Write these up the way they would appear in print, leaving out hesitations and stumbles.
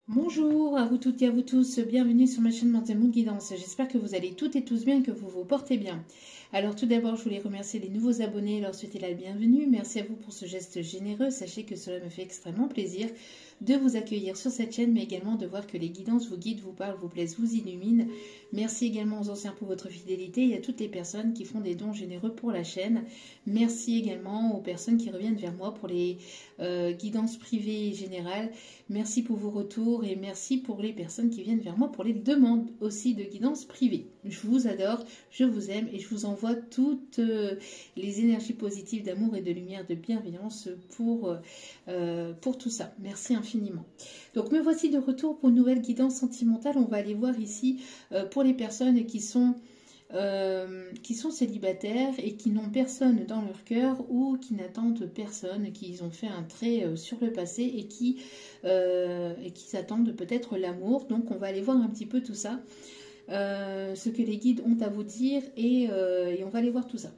Bonjour à vous toutes et à vous tous, bienvenue sur ma chaîne Mental Mood Guidance. J'espère que vous allez toutes et tous bien et que vous vous portez bien. Alors tout d'abord, je voulais remercier les nouveaux abonnés et leur souhaiter la bienvenue. Merci à vous pour ce geste généreux. Sachez que cela me fait extrêmement plaisir de vous accueillir sur cette chaîne, mais également de voir que les guidances vous guident, vous parlent, vous plaisent, vous illuminent. Merci également aux anciens pour votre fidélité et à toutes les personnes qui font des dons généreux pour la chaîne. Merci également aux personnes qui reviennent vers moi pour les guidances privées et générales. Merci pour vos retours et merci pour les personnes qui viennent vers moi pour les demandes aussi de guidance privée. Je vous adore, je vous aime et je vous envoie toutes les énergies positives d'amour et de lumière, de bienveillance pour tout ça. Merci infiniment. Donc me voici de retour pour une nouvelle guidance sentimentale. On va aller voir ici pour les personnes qui sont célibataires et qui n'ont personne dans leur cœur ou qui n'attendent personne, qui ont fait un trait sur le passé et qui s'attendent peut-être l'amour. Donc on va aller voir un petit peu tout ça, ce que les guides ont à vous dire et on va aller voir tout ça.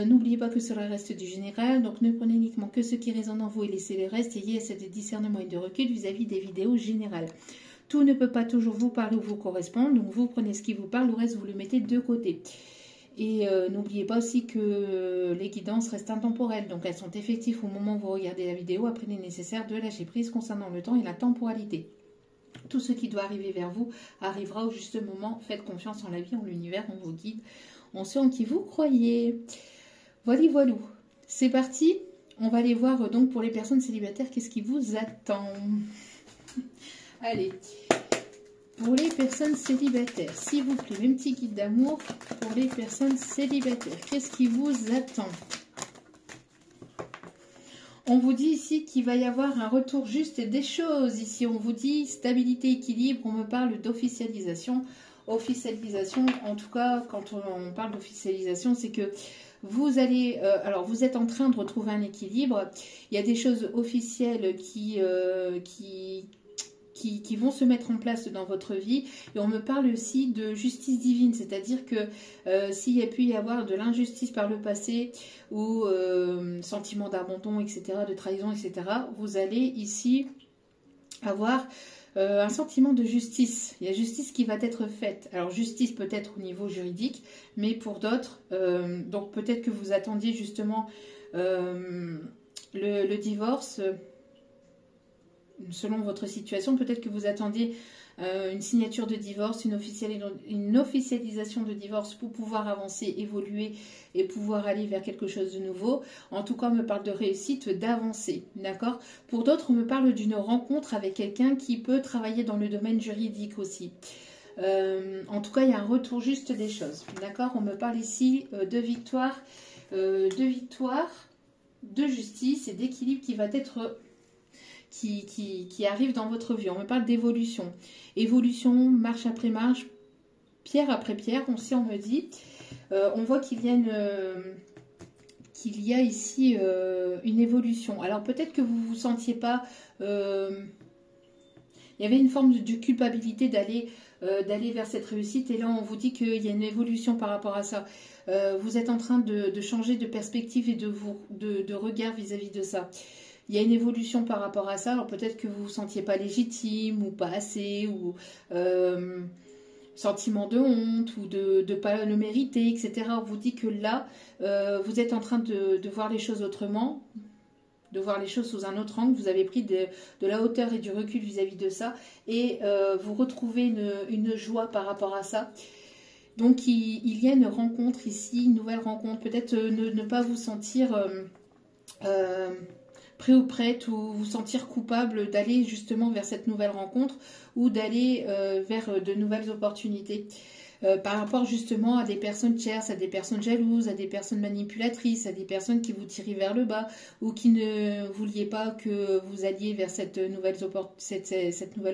N'oubliez pas que cela reste du général, donc ne prenez uniquement que ce qui résonne en vous et laissez le reste. Ayez assez de discernement et de recul vis-à-vis des vidéos générales. Tout ne peut pas toujours vous parler ou vous correspondre, donc vous prenez ce qui vous parle, le reste vous le mettez de côté. Et n'oubliez pas aussi que les guidances restent intemporelles, donc elles sont effectives au moment où vous regardez la vidéo. Après, il est nécessaire de lâcher prise concernant le temps et la temporalité. Tout ce qui doit arriver vers vous arrivera au juste moment. Faites confiance en la vie, en l'univers, on vous guide. On sait en qui vous croyez. Voilà, voilà. C'est parti. On va aller voir donc pour les personnes célibataires, qu'est-ce qui vous attend. Allez, pour les personnes célibataires, s'il vous plaît, même petit guide d'amour pour les personnes célibataires. Qu'est-ce qui vous attend? On vous dit ici qu'il va y avoir un retour juste des choses. Ici, on vous dit stabilité, équilibre. On me parle d'officialisation. Officialisation, en tout cas, quand on parle d'officialisation, c'est que vous allez... alors, vous êtes en train de retrouver un équilibre. Il y a des choses officielles qui vont se mettre en place dans votre vie. Et on me parle aussi de justice divine, c'est-à-dire que s'il y a pu y avoir de l'injustice par le passé ou sentiment d'abandon, etc., de trahison, etc., vous allez ici avoir un sentiment de justice. Il y a justice qui va être faite. Alors justice peut-être au niveau juridique, mais pour d'autres, donc peut-être que vous attendiez justement le divorce. Selon votre situation, peut-être que vous attendiez une signature de divorce, une officialisation de divorce pour pouvoir avancer, évoluer et pouvoir aller vers quelque chose de nouveau. En tout cas, on me parle de réussite, d'avancer, d'accord? Pour d'autres, on me parle d'une rencontre avec quelqu'un qui peut travailler dans le domaine juridique aussi. En tout cas, il y a un retour juste des choses, d'accord? On me parle ici de victoire, de justice et d'équilibre qui va être... Qui arrive dans votre vie. On me parle d'évolution. Évolution, marche après marche, pierre après pierre, on me dit. On voit qu'il y a ici une évolution. Alors peut-être que vous ne vous sentiez pas... il y avait une forme de culpabilité d'aller vers cette réussite. Et là, on vous dit qu'il y a une évolution par rapport à ça. Vous êtes en train de changer de perspective et de regard vis-à-vis de ça. Il y a une évolution par rapport à ça. Alors peut-être que vous ne vous sentiez pas légitime ou pas assez, ou sentiment de honte ou de ne pas le mériter, etc. On vous dit que là, vous êtes en train de voir les choses autrement, de voir les choses sous un autre angle. Vous avez pris de la hauteur et du recul vis-à-vis de ça et vous retrouvez une joie par rapport à ça. Donc il y a une rencontre ici, une nouvelle rencontre. Peut-être ne pas vous sentir... prêt ou prête ou vous sentir coupable d'aller justement vers cette nouvelle rencontre ou d'aller vers de nouvelles opportunités par rapport justement à des personnes tierces, à des personnes jalouses, à des personnes manipulatrices, à des personnes qui vous tirent vers le bas ou qui ne vouliez pas que vous alliez vers cette nouvelle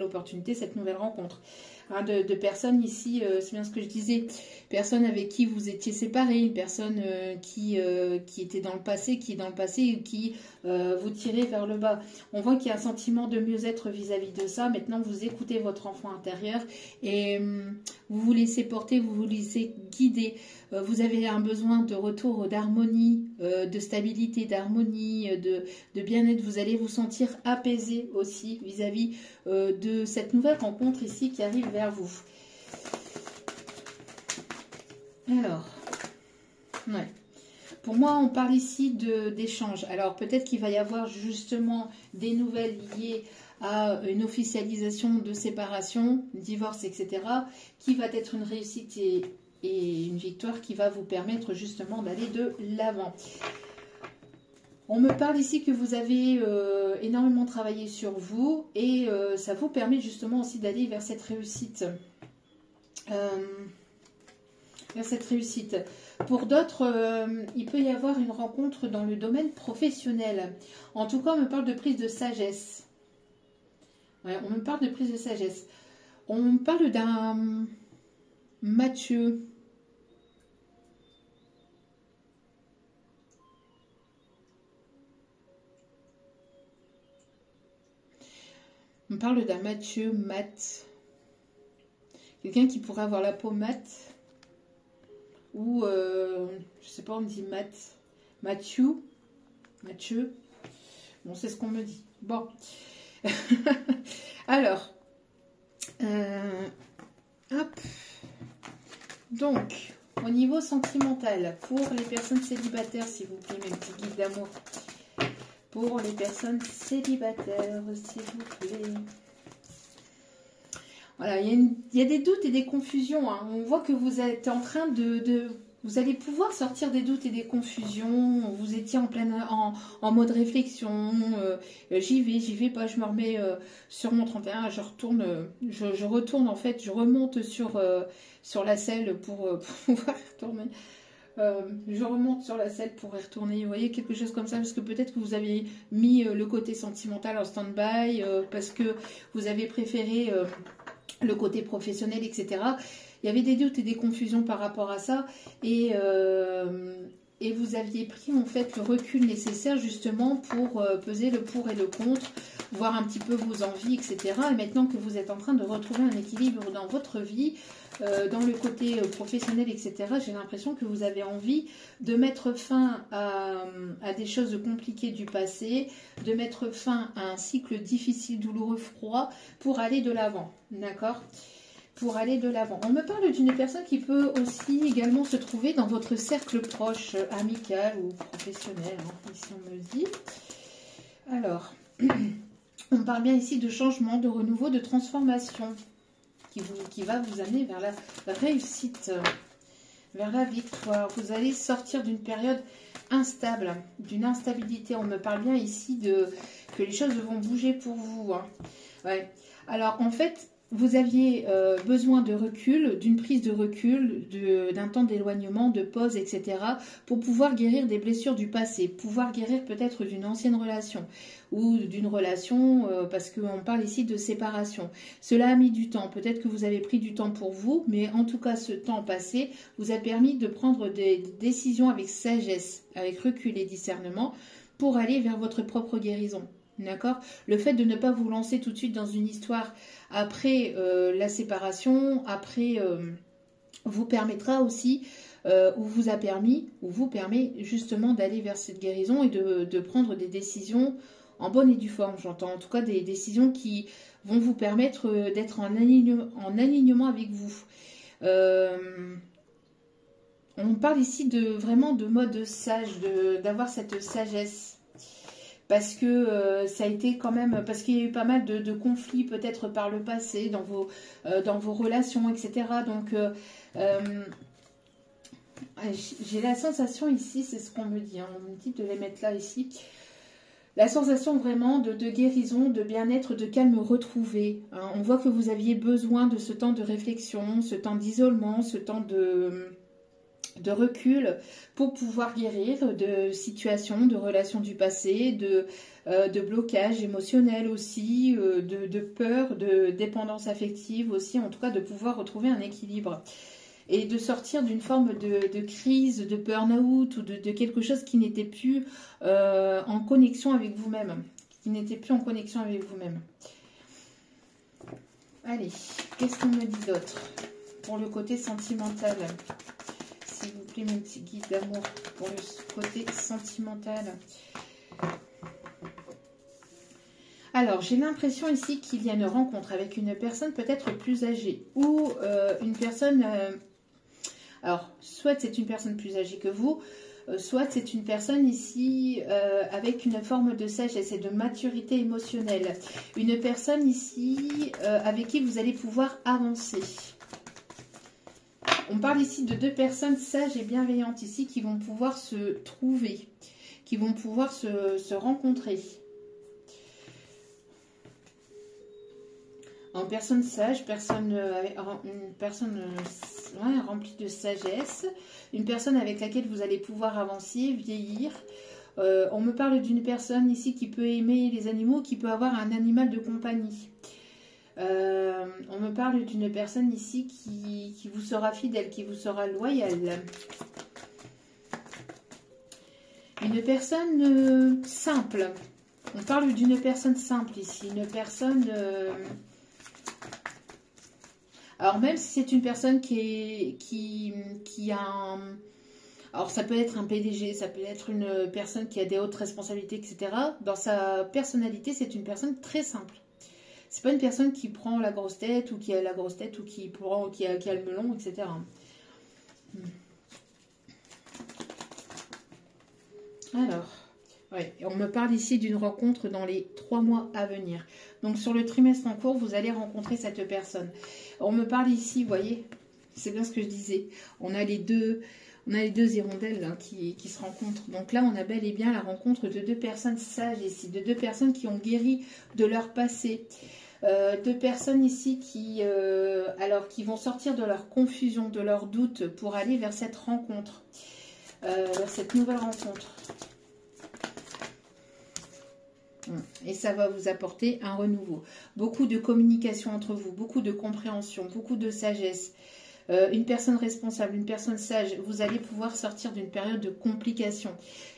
opportunité, cette nouvelle rencontre. Hein, de personnes ici, c'est bien ce que je disais, personnes avec qui vous étiez séparés, une personne qui était dans le passé, qui est dans le passé et qui vous tirait vers le bas. On voit qu'il y a un sentiment de mieux-être vis-à-vis de ça. Maintenant, vous écoutez votre enfant intérieur et vous vous laissez porter, vous vous laissez guider. Vous avez un besoin de retour d'harmonie, de stabilité, d'harmonie, de bien-être. Vous allez vous sentir apaisé aussi vis-à-vis de cette nouvelle rencontre ici qui arrive vers vous. Alors, ouais. Pour moi, on parle ici d'échange. Alors, peut-être qu'il va y avoir justement des nouvelles liées à une officialisation de séparation, divorce, etc., qui va être une réussite et une victoire qui va vous permettre justement d'aller de l'avant. On me parle ici que vous avez énormément travaillé sur vous et ça vous permet justement aussi d'aller vers cette réussite. Pour d'autres, il peut y avoir une rencontre dans le domaine professionnel. En tout cas, on me parle de prise de sagesse. Ouais, on me parle de prise de sagesse. On me parle d'un Mathieu. On me parle d'un Mathieu mat. Quelqu'un qui pourrait avoir la peau mate. Ou, je sais pas, on me dit mat. Mathieu. Bon, c'est ce qu'on me dit. Bon. Alors. Hop. Donc, au niveau sentimental, pour les personnes célibataires, s'il vous plaît, mes petits guides d'amour. Pour les personnes célibataires, s'il vous plaît. Voilà, il y a des doutes et des confusions. Hein. On voit que vous êtes en train vous allez pouvoir sortir des doutes et des confusions. Vous étiez en mode réflexion. J'y vais pas, je me remets sur mon 31. Je retourne en fait, je remonte sur la selle pour pouvoir retourner. Je remonte sur la selle pour y retourner. Vous voyez, quelque chose comme ça, parce que peut-être que vous avez mis le côté sentimental en stand-by, parce que vous avez préféré le côté professionnel, etc. Il y avait des doutes et des confusions par rapport à ça, et vous aviez pris en fait le recul nécessaire justement pour peser le pour et le contre, voir un petit peu vos envies, etc. Et maintenant que vous êtes en train de retrouver un équilibre dans votre vie, dans le côté professionnel, etc., j'ai l'impression que vous avez envie de mettre fin à des choses compliquées du passé, de mettre fin à un cycle difficile, douloureux, froid, pour aller de l'avant, d'accord ? Pour aller de l'avant. On me parle d'une personne qui peut aussi également se trouver dans votre cercle proche, amical ou professionnel, hein, ici on me dit. Alors, on parle bien ici de changement, de renouveau, de transformation, qui va vous amener vers la réussite, vers la victoire. Vous allez sortir d'une période instable, d'une instabilité. On me parle bien ici que les choses vont bouger pour vous. Hein. Ouais. Alors, en fait, vous aviez besoin de recul, d'une prise de recul, d'un temps d'éloignement, de pause, etc. pour pouvoir guérir des blessures du passé, pouvoir guérir peut-être d'une ancienne relation ou d'une relation, parce qu'on parle ici de séparation. Cela a mis du temps, peut-être que vous avez pris du temps pour vous, mais en tout cas ce temps passé vous a permis de prendre des décisions avec sagesse, avec recul et discernement pour aller vers votre propre guérison. D'accord ? Le fait de ne pas vous lancer tout de suite dans une histoire après la séparation, après vous permettra aussi, ou vous permet justement d'aller vers cette guérison et de prendre des décisions en bonne et due forme, j'entends. En tout cas, des décisions qui vont vous permettre d'être en alignement avec vous. On parle ici vraiment de mode sage, d'avoir cette sagesse. Parce que ça a été quand même, parce qu'il y a eu pas mal de conflits peut-être par le passé dans vos relations, etc. Donc j'ai la sensation ici, c'est ce qu'on me dit, hein, on me dit de les mettre là ici, la sensation vraiment de guérison, de bien-être, de calme retrouvé. Hein. On voit que vous aviez besoin de ce temps de réflexion, ce temps d'isolement, ce temps de recul pour pouvoir guérir de situations, de relations du passé, de blocage émotionnel aussi, de peur, de dépendance affective aussi, en tout cas de pouvoir retrouver un équilibre et de sortir d'une forme de crise, de burn-out ou de quelque chose qui n'était plus en connexion avec vous-même, Allez, qu'est-ce qu'on me dit d'autre ? pour le côté sentimental. S'il vous plaît, mon petit guide d'amour, pour le côté sentimental. Alors, j'ai l'impression ici qu'il y a une rencontre avec une personne peut-être plus âgée. Ou une personne... alors, soit c'est une personne plus âgée que vous, soit c'est une personne ici avec une forme de sagesse et de maturité émotionnelle. Une personne ici avec qui vous allez pouvoir avancer. On parle ici de deux personnes sages et bienveillantes ici qui vont pouvoir se trouver, qui vont pouvoir se rencontrer. En personne sage, une personne remplie de sagesse, une personne avec laquelle vous allez pouvoir avancer, vieillir. On me parle d'une personne ici qui peut aimer les animaux, qui peut avoir un animal de compagnie. On me parle d'une personne ici qui vous sera fidèle, qui vous sera loyale. Une personne simple. On parle d'une personne simple ici, une personne... alors même si c'est une personne qui a un... Alors ça peut être un PDG, ça peut être une personne qui a des hautes responsabilités, etc. Dans sa personnalité, c'est une personne très simple. C'est pas une personne qui prend la grosse tête ou qui a la grosse tête ou qui a le melon, etc. Alors, ouais, on me parle ici d'une rencontre dans les 3 mois à venir. Donc sur le trimestre en cours, vous allez rencontrer cette personne. On me parle ici, vous voyez, c'est bien ce que je disais. On a les deux hirondelles hein, qui se rencontrent. Donc là, on a bel et bien la rencontre de deux personnes sages ici, de deux personnes qui ont guéri de leur passé. Deux personnes ici qui vont sortir de leur confusion, de leur doute pour aller vers cette rencontre, vers cette nouvelle rencontre. Et ça va vous apporter un renouveau. Beaucoup de communication entre vous, beaucoup de compréhension, beaucoup de sagesse. Une personne responsable, une personne sage, vous allez pouvoir sortir d'une période de complication.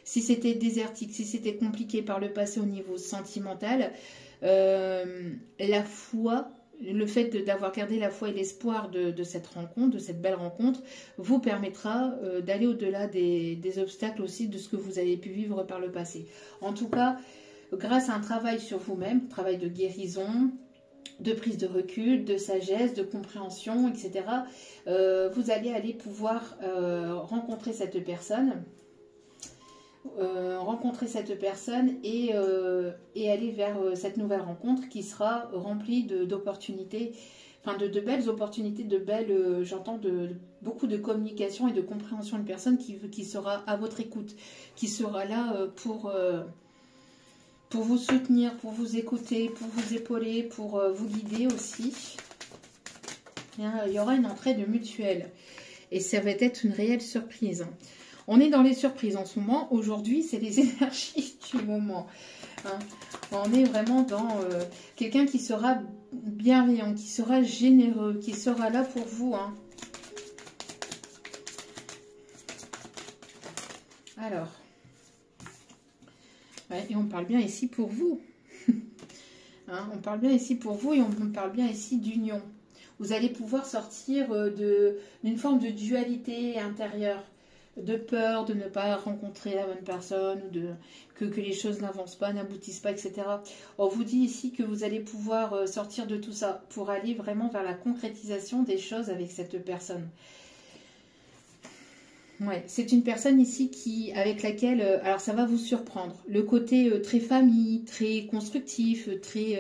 Si c'était désertique, si c'était compliqué par le passé au niveau sentimental, la foi, le fait d'avoir gardé la foi et l'espoir de cette rencontre, de cette belle rencontre, vous permettra d'aller au-delà des obstacles aussi de ce que vous avez pu vivre par le passé. En tout cas, grâce à un travail sur vous-même, travail de guérison, de prise de recul, de sagesse, de compréhension, etc., vous allez pouvoir rencontrer cette personne, et aller vers cette nouvelle rencontre qui sera remplie d'opportunités, enfin de belles opportunités, j'entends beaucoup de communication et de compréhension, une personne qui sera à votre écoute, qui sera là pour vous soutenir, pour vous écouter, pour vous épauler, pour vous guider aussi. Il y aura une entraide mutuelle. Et ça va être une réelle surprise. On est dans les surprises en ce moment. Aujourd'hui, c'est les énergies du moment. Hein. On est vraiment dans quelqu'un qui sera bienveillant, qui sera généreux, qui sera là pour vous. Hein. Alors... ouais, et on parle bien ici pour vous. Hein, on parle bien ici pour vous et on parle bien ici d'union. Vous allez pouvoir sortir d'une forme de dualité intérieure, de peur de ne pas rencontrer la bonne personne, ou que les choses n'avancent pas, n'aboutissent pas, etc. On vous dit ici que vous allez pouvoir sortir de tout ça pour aller vraiment vers la concrétisation des choses avec cette personne. Ouais, c'est une personne ici avec laquelle, alors ça va vous surprendre, le côté très famille, très constructif, très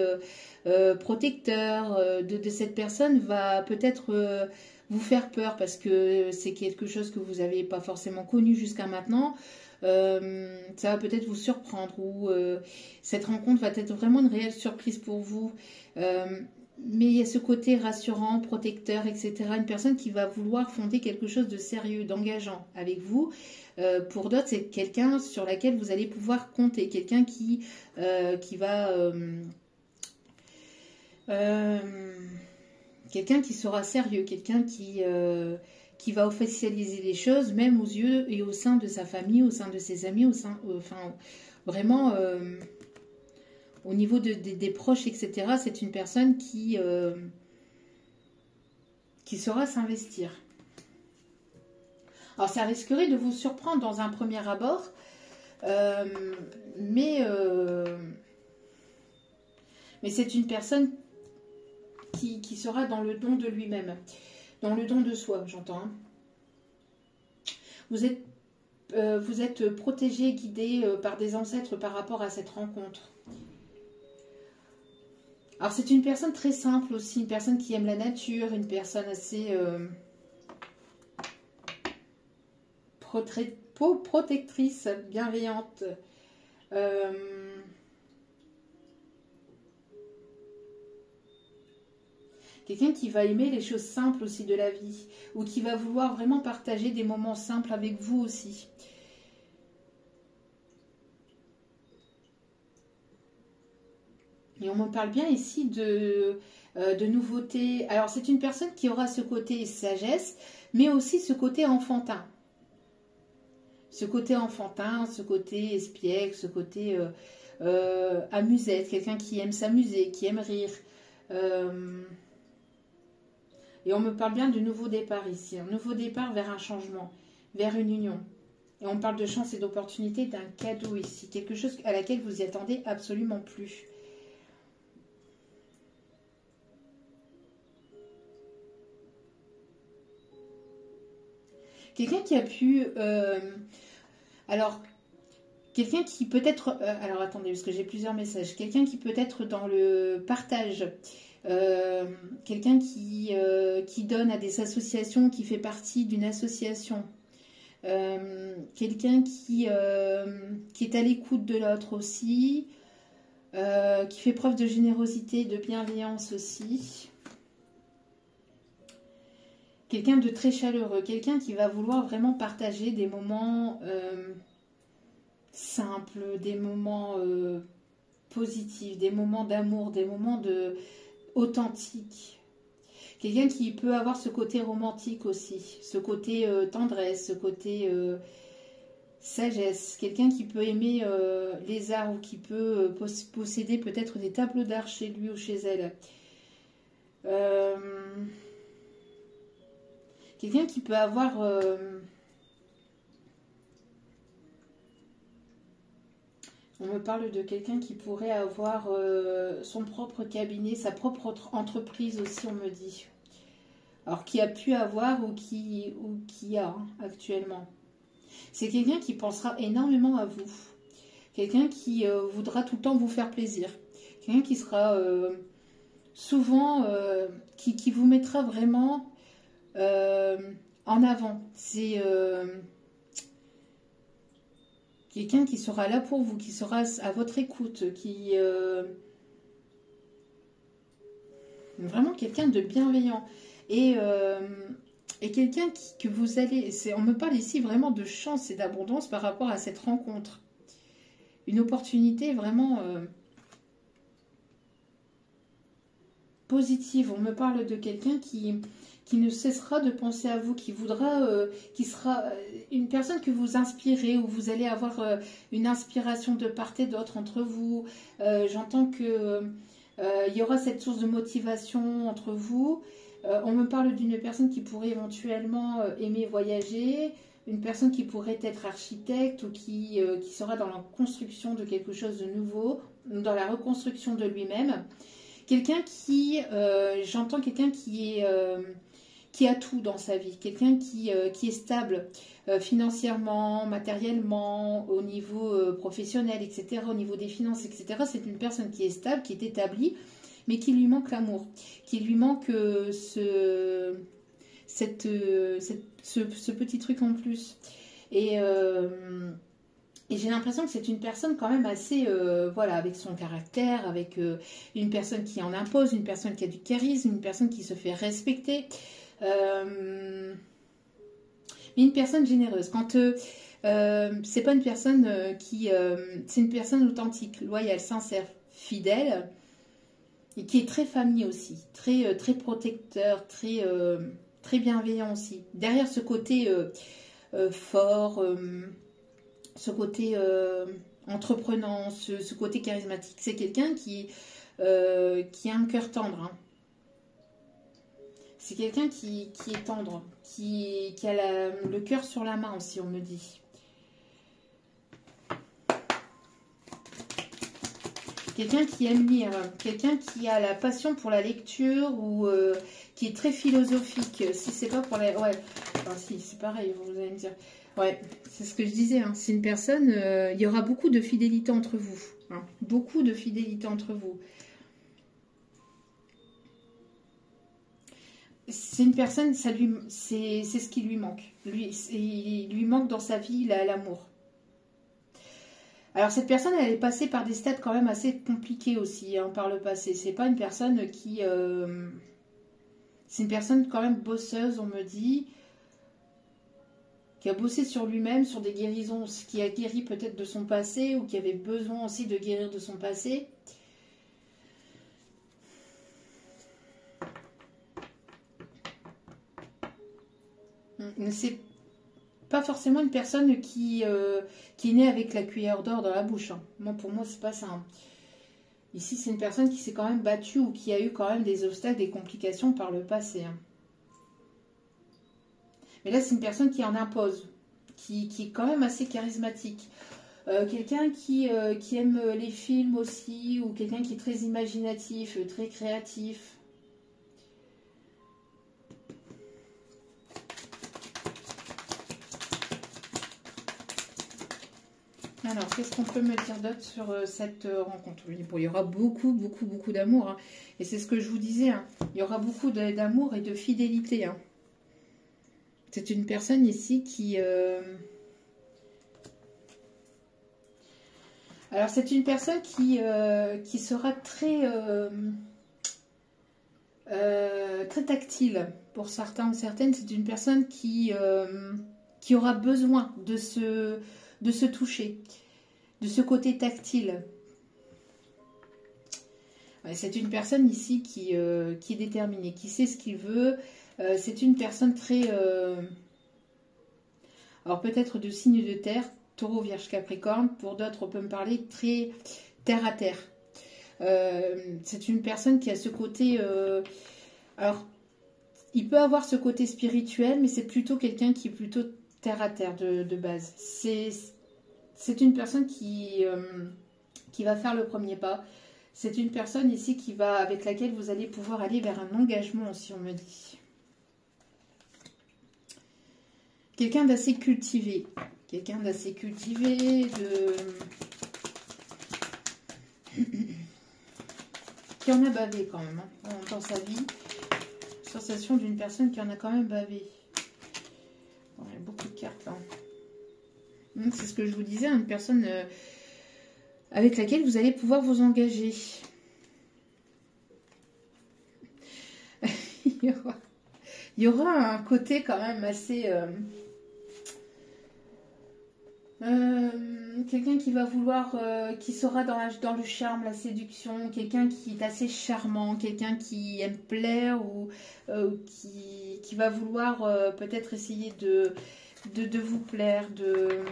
protecteur de cette personne va peut-être vous faire peur parce que c'est quelque chose que vous n'avez pas forcément connu jusqu'à maintenant. Ça va peut-être vous surprendre ou cette rencontre va être vraiment une réelle surprise pour vous. Mais il y a ce côté rassurant, protecteur, etc. Une personne qui va vouloir fonder quelque chose de sérieux, d'engageant avec vous. Pour d'autres, c'est quelqu'un sur laquelle vous allez pouvoir compter. Quelqu'un qui va... quelqu'un qui sera sérieux. Quelqu'un qui va officialiser les choses, même aux yeux et au sein de sa famille, au sein de ses amis, enfin, vraiment... au niveau des proches, etc., c'est une personne qui qui saura s'investir. Alors ça risquerait de vous surprendre dans un premier abord, mais c'est une personne qui sera dans le don de lui-même, dans le don de soi, j'entends. Hein. Vous êtes protégé, guidé par des ancêtres par rapport à cette rencontre. Alors c'est une personne très simple aussi, une personne qui aime la nature, une personne assez protectrice, bienveillante. Quelqu'un qui va aimer les choses simples aussi de la vie, ou qui va vouloir vraiment partager des moments simples avec vous aussi. Et on me parle bien ici de nouveautés. Alors c'est une personne qui aura ce côté sagesse, mais aussi ce côté enfantin. Ce côté enfantin, ce côté espiègle, ce côté amusette, quelqu'un qui aime s'amuser, qui aime rire. Et on me parle bien de nouveau départ ici, un nouveau départ vers un changement, vers une union. Et on parle de chance et d'opportunité, d'un cadeau ici, quelque chose à laquelle vous y attendez absolument plus. Quelqu'un qui a pu... alors, quelqu'un qui peut être... alors, attendez, parce que j'ai plusieurs messages. Quelqu'un qui peut être dans le partage. Quelqu'un qui donne à des associations, qui fait partie d'une association. Quelqu'un qui est à l'écoute de l'autre aussi. Qui fait preuve de générosité, de bienveillance aussi. Quelqu'un de très chaleureux, quelqu'un qui va vouloir vraiment partager des moments simples, des moments positifs, des moments d'amour, des moments authentiques. Quelqu'un qui peut avoir ce côté romantique aussi, ce côté tendresse, ce côté sagesse. Quelqu'un qui peut aimer les arts ou qui peut posséder peut-être des tableaux d'art chez lui ou chez elle. Quelqu'un qui peut avoir on me parle de quelqu'un qui pourrait avoir son propre cabinet, sa propre entreprise aussi, on me dit. Alors qui a pu avoir ou qui a actuellement. C'est quelqu'un qui pensera énormément à vous. Quelqu'un qui voudra tout le temps vous faire plaisir. Quelqu'un qui sera souvent, qui vous mettra vraiment en avant. C'est quelqu'un qui sera là pour vous, qui sera à votre écoute, qui vraiment quelqu'un de bienveillant et quelqu'un que vous allez, on me parle ici vraiment de chance et d'abondance par rapport à cette rencontre, une opportunité vraiment positive. On me parle de quelqu'un qui ne cessera de penser à vous, qui voudra, qui sera une personne que vous inspirez, où vous allez avoir une inspiration de part et d'autre entre vous. J'entends que il y aura cette source de motivation entre vous. On me parle d'une personne qui pourrait éventuellement aimer voyager, une personne qui pourrait être architecte ou qui sera dans la construction de quelque chose de nouveau, dans la reconstruction de lui-même. Quelqu'un qui, j'entends quelqu'un qui a tout dans sa vie, quelqu'un qui est stable financièrement, matériellement, au niveau professionnel, etc., au niveau des finances, etc. C'est une personne qui est stable, qui est établie, mais qui lui manque l'amour, qui lui manque ce petit truc en plus. Et j'ai l'impression que c'est une personne quand même assez, voilà, avec son caractère, avec une personne qui en impose, une personne qui a du charisme, une personne qui se fait respecter, mais une personne généreuse. Quand c'est pas une personne c'est une personne authentique, loyale, sincère, fidèle, et qui est très famille aussi, très très protecteur, très très bienveillant aussi. Derrière ce côté fort. Ce côté entreprenant, ce côté charismatique. C'est quelqu'un qui a un cœur tendre. Hein. C'est quelqu'un qui est tendre, qui a le cœur sur la main aussi, on me dit. Quelqu'un qui aime lire, quelqu'un qui a la passion pour la lecture ou qui est très philosophique. Si c'est pas pour la... Ouais, enfin, si, c'est pareil, vous allez me dire. Ouais, c'est ce que je disais. Hein. C'est une personne... il y aura beaucoup de fidélité entre vous. Hein. Beaucoup de fidélité entre vous. C'est une personne, c'est ce qui lui manque. Il lui manque dans sa vie l'amour. Alors cette personne, elle est passée par des stades quand même assez compliqués aussi, hein, par le passé. C'est pas une personne qui... c'est une personne quand même bosseuse, on me dit, qui a bossé sur lui-même, sur des guérisons, qui a guéri peut-être de son passé, ou qui avait besoin aussi de guérir de son passé. C'est pas forcément une personne qui est née avec la cuillère d'or dans la bouche. Hein. Moi, pour moi, c'est pas ça. Hein. Ici, c'est une personne qui s'est quand même battue ou qui a eu quand même des obstacles, des complications par le passé. Hein. Mais là, c'est une personne qui en impose, qui est quand même assez charismatique. Quelqu'un qui aime les films aussi, ou quelqu'un qui est très imaginatif, très créatif. Alors, qu'est-ce qu'on peut me dire d'autre sur cette rencontre? Bon, il y aura beaucoup, beaucoup, beaucoup d'amour. Hein. Et c'est ce que je vous disais. Hein. Il y aura beaucoup d'amour et de fidélité. Hein. C'est une personne ici qui... Alors, c'est une personne qui sera très, très tactile. Pour certains ou certaines, c'est une personne qui aura besoin de se toucher, de ce côté tactile. Ouais, c'est une personne ici qui est déterminée, qui sait ce qu'il veut. C'est une personne très... alors peut-être de signe de terre, Taureau, Vierge, Capricorne. Pour d'autres, on peut me parler très terre à terre. C'est une personne qui a ce côté... alors, il peut avoir ce côté spirituel, mais c'est plutôt quelqu'un qui est plutôt terre à terre de base. C'est une personne qui va faire le premier pas. C'est une personne ici avec laquelle vous allez pouvoir aller vers un engagement, si on me dit. Quelqu'un d'assez cultivé. Quelqu'un d'assez cultivé, qui en a bavé quand même, hein, dans sa vie. Sensation d'une personne qui en a quand même bavé. Bon, il y a beaucoup de cartes là. C'est ce que je vous disais, une personne avec laquelle vous allez pouvoir vous engager. il y aura un côté quand même assez... quelqu'un qui va vouloir, qui sera dans le charme, la séduction, quelqu'un qui est assez charmant, quelqu'un qui aime plaire ou qui va vouloir peut-être essayer de vous plaire, de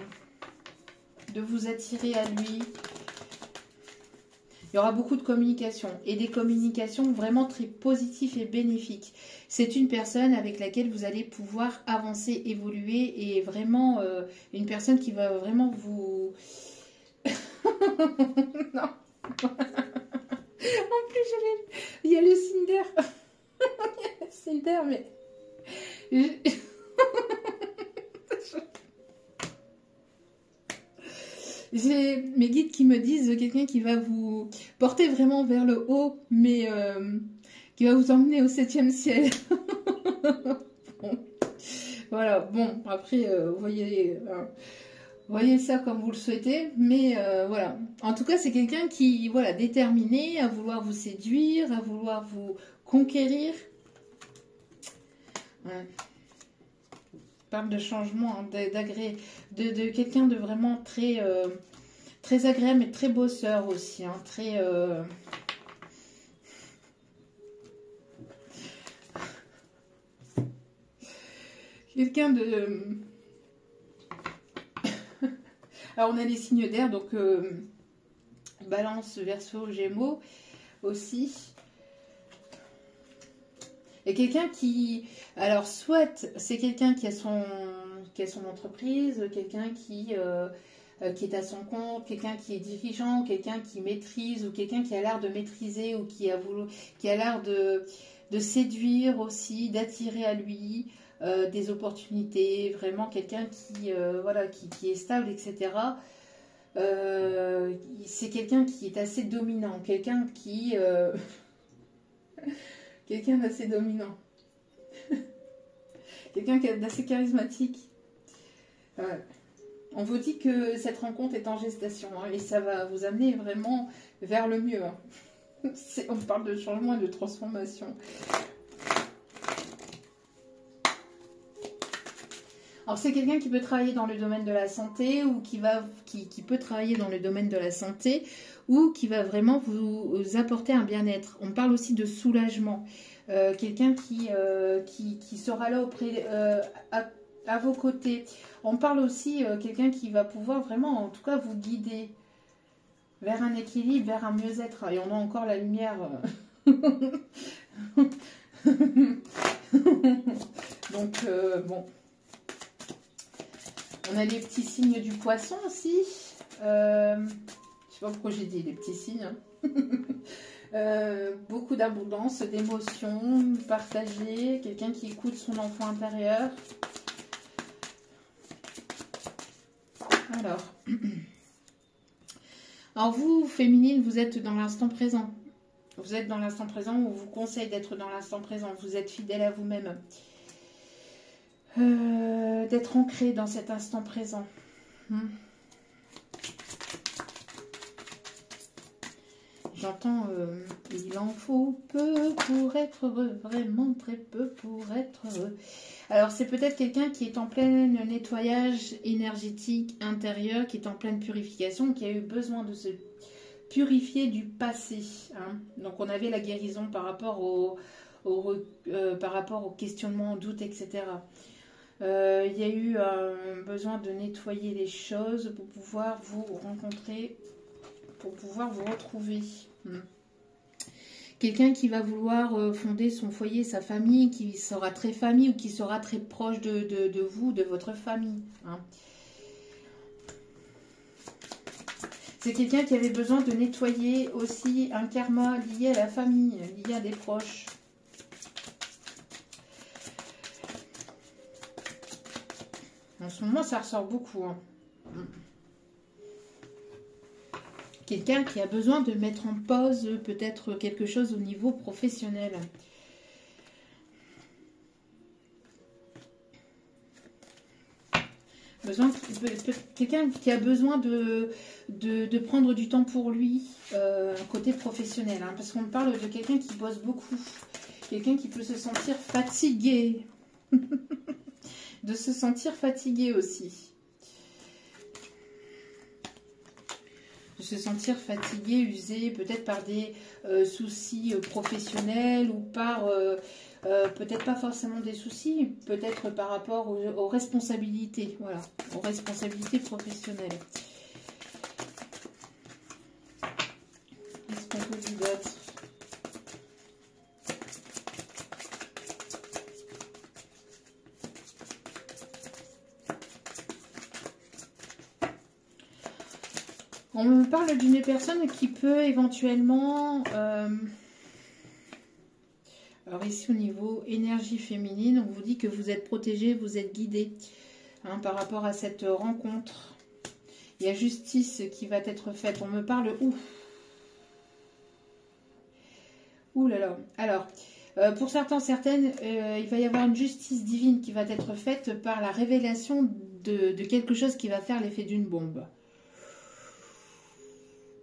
vous attirer à lui. Il y aura beaucoup de communication et des communications vraiment très positives et bénéfiques. C'est une personne avec laquelle vous allez pouvoir avancer, évoluer et vraiment une personne qui va vraiment vous... non. En plus, il y a le Cinder. Il y a le Cinder, mais... J'ai mes guides qui me disent quelqu'un qui va vous porter vraiment vers le haut, mais qui va vous emmener au 7e ciel. Bon. Voilà, bon, après, voyez ça comme vous le souhaitez, mais voilà. En tout cas, c'est quelqu'un qui, voilà, déterminé à vouloir vous séduire, à vouloir vous conquérir. Ouais. Parle de changement, hein, de quelqu'un de vraiment très, très agréable et très bosseur aussi, hein, très... quelqu'un de... Alors on a les signes d'air, donc Balance, Verseau, Gémeaux aussi. Et quelqu'un qui, alors soit c'est quelqu'un qui a son entreprise, quelqu'un qui est à son compte, quelqu'un qui est dirigeant, quelqu'un qui maîtrise, ou quelqu'un qui a l'air de maîtriser, ou qui a l'air de séduire aussi, d'attirer à lui des opportunités, vraiment quelqu'un qui, voilà, qui est stable, etc. C'est quelqu'un qui est assez dominant, quelqu'un qui... quelqu'un d'assez dominant. Quelqu'un d'assez charismatique. On vous dit que cette rencontre est en gestation, hein, et ça va vous amener vraiment vers le mieux. Hein. On parle de changement et de transformation. Alors c'est quelqu'un qui peut travailler dans le domaine de la santé, ou qui peut travailler dans le domaine de la santé, ou qui va vraiment vous apporter un bien-être. On parle aussi de soulagement. Quelqu'un qui sera là auprès, à vos côtés. On parle aussi quelqu'un qui va pouvoir vraiment, en tout cas, vous guider vers un équilibre, vers un mieux-être. Et on a encore la lumière. Donc, bon. On a les petits signes du poisson aussi. Je ne sais pas pourquoi j'ai dit les petits signes. Beaucoup d'abondance, d'émotions partagées. Quelqu'un qui écoute son enfant intérieur. Alors vous, féminine, vous êtes dans l'instant présent. Vous êtes dans l'instant présent, on vous conseille d'être dans l'instant présent. Vous êtes fidèle à vous-même. D'être ancré dans cet instant présent. J'entends, il en faut peu pour être heureux, vraiment très peu pour être heureux. Alors c'est peut-être quelqu'un qui est en plein nettoyage énergétique intérieur, qui est en pleine purification, qui a eu besoin de se purifier du passé. Hein. Donc on avait la guérison par rapport par rapport au questionnement, au doute, etc. Il y a eu besoin de nettoyer les choses pour pouvoir vous rencontrer, pour pouvoir vous retrouver. Quelqu'un qui va vouloir fonder son foyer, sa famille, qui sera très famille ou qui sera très proche de vous, de votre famille. Hein. C'est quelqu'un qui avait besoin de nettoyer aussi un karma lié à la famille, lié à des proches. En ce moment, ça ressort beaucoup. Hein. Quelqu'un qui a besoin de mettre en pause peut-être quelque chose au niveau professionnel. Quelqu'un qui a besoin de prendre du temps pour lui, côté professionnel. Hein, parce qu'on parle de quelqu'un qui bosse beaucoup. Quelqu'un qui peut se sentir fatigué. De se sentir fatigué aussi. De se sentir fatigué, usé, peut-être par des soucis professionnels ou par, peut-être pas forcément des soucis, peut-être par rapport aux responsabilités, voilà, aux responsabilités professionnelles. Qu'est-ce qu'on peut dire d'autre ? On me parle d'une personne qui peut éventuellement... alors ici au niveau énergie féminine, on vous dit que vous êtes protégé, vous êtes guidé hein, par rapport à cette rencontre. Il y a justice qui va être faite. On me parle... Ouh là là. Alors, pour certains, certaines, il va y avoir une justice divine qui va être faite par la révélation de quelque chose qui va faire l'effet d'une bombe.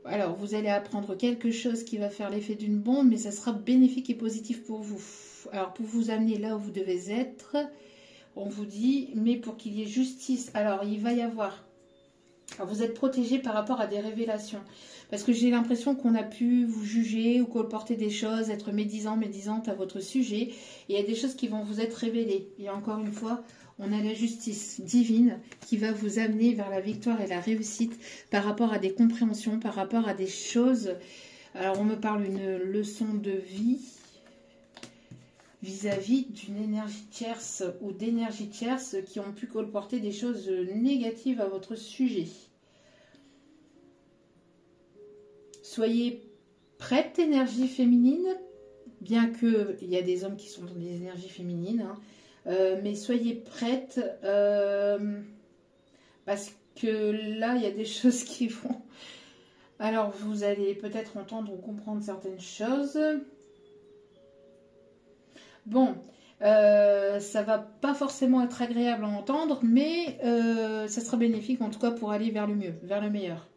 Alors, vous allez apprendre quelque chose qui va faire l'effet d'une bombe, mais ça sera bénéfique et positif pour vous. Alors, pour vous amener là où vous devez être, on vous dit, mais pour qu'il y ait justice, alors il va y avoir... Alors, vous êtes protégé par rapport à des révélations. Parce que j'ai l'impression qu'on a pu vous juger ou colporter des choses, être médisant, médisante à votre sujet. Et il y a des choses qui vont vous être révélées. Et encore une fois... On a la justice divine qui va vous amener vers la victoire et la réussite par rapport à des compréhensions, par rapport à des choses. Alors, on me parle d'une leçon de vie. vis-à-vis d'une énergie tierce ou d'énergie tierce qui ont pu colporter des choses négatives à votre sujet. Soyez prête, énergie féminine, bien qu'il y a des hommes qui sont dans des énergies féminines, hein, mais soyez prête, parce que là, il y a des choses qui vont... Alors, vous allez peut-être entendre ou comprendre certaines choses. Bon, ça va pas forcément être agréable à entendre, mais ça sera bénéfique en tout cas pour aller vers le mieux, vers le meilleur.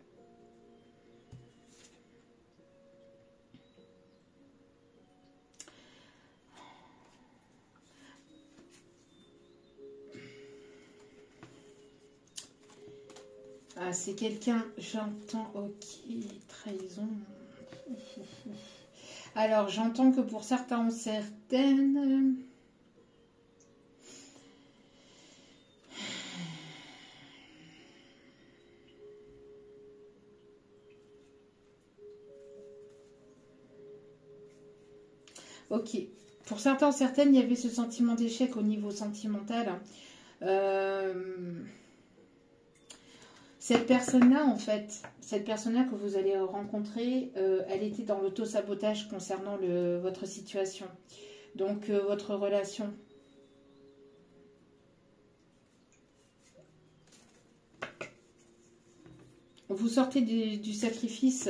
Ah, c'est quelqu'un, j'entends, ok, trahison. Alors, j'entends que pour certains ou certaines... Ok, pour certains ou certaines, il y avait ce sentiment d'échec au niveau sentimental. Cette personne-là, en fait, cette personne-là que vous allez rencontrer, elle était dans l'auto-sabotage concernant votre situation. Donc, votre relation. Vous sortez du sacrifice,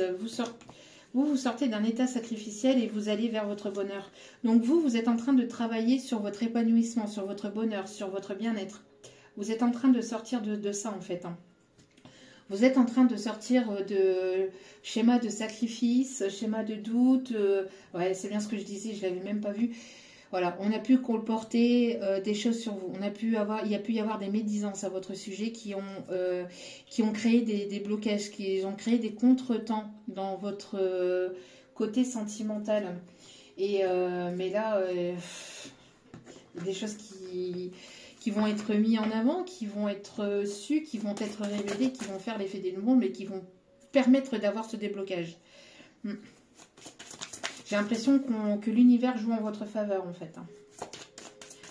vous sortez d'un état sacrificiel et vous allez vers votre bonheur. Donc, vous êtes en train de travailler sur votre épanouissement, sur votre bonheur, sur votre bien-être. Vous êtes en train de sortir de ça, en fait, hein. Vous êtes en train de sortir de schéma de sacrifice, schéma de doute. Ouais, c'est bien ce que je disais, je ne l'avais même pas vu. Voilà, on a pu colporter des choses sur vous. Il y a pu y avoir des médisances à votre sujet qui ont créé des blocages, qui ont créé des contretemps dans votre côté sentimental. Mais là, des choses qui vont être mis en avant, qui vont être su, qui vont être révélés, qui vont faire l'effet des lumières, mais qui vont permettre d'avoir ce déblocage. J'ai l'impression que l'univers joue en votre faveur, en fait.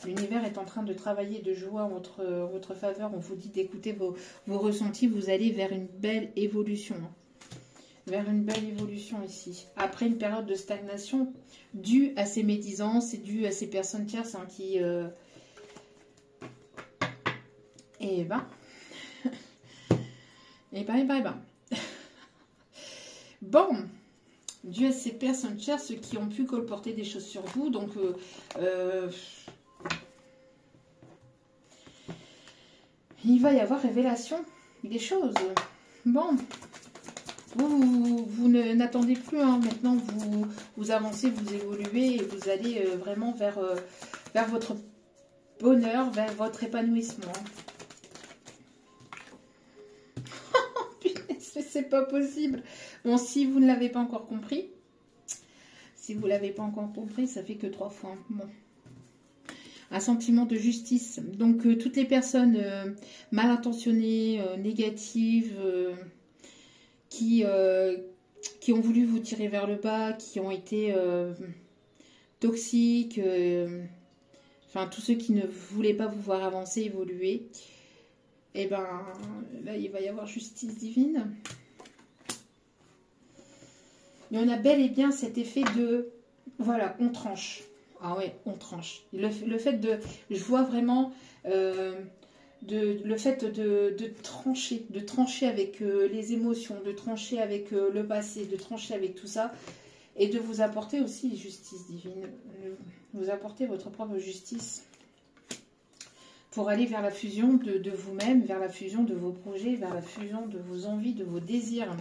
L'univers est en train de travailler, de jouer en votre faveur. On vous dit d'écouter vos ressentis, vous allez vers une belle évolution. Vers une belle évolution ici. Après une période de stagnation due à ces médisances et due à ces personnes tierces, hein, qui... Et ben, bon, dû à ces personnes tierces qui ont pu colporter des choses sur vous, donc il va y avoir révélation des choses. Bon, vous n'attendez plus, hein. Maintenant vous avancez, vous évoluez et vous allez vraiment vers votre bonheur, vers votre épanouissement. C'est pas possible. Bon, si vous ne l'avez pas encore compris, ça fait que 3 fois. Bon. Un sentiment de justice. Donc, toutes les personnes mal intentionnées, négatives, qui ont voulu vous tirer vers le bas, qui ont été toxiques, enfin, tous ceux qui ne voulaient pas vous voir avancer, évoluer, et ben là, il va y avoir justice divine. Il y en a bel et bien cet effet de... Voilà, on tranche. Ah ouais, on tranche. Le fait de... Je vois vraiment... le fait de trancher avec les émotions, de trancher avec le passé, de trancher avec tout ça, et de vous apporter aussi justice divine. Vous apporter votre propre justice pour aller vers la fusion de vous-même, vers la fusion de vos projets, vers la fusion de vos envies, de vos désirs.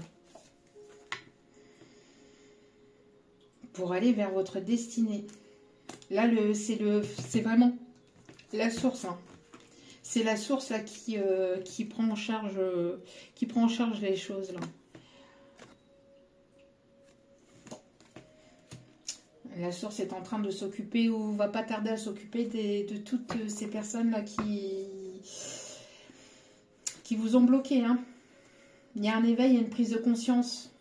Pour aller vers votre destinée. Là, c'est vraiment la source. Hein. C'est la source là qui prend en charge, les choses là. La source est en train de s'occuper ou va pas tarder à s'occuper de toutes ces personnes là qui vous ont bloqué. Hein. Il y a un éveil, il y a une prise de conscience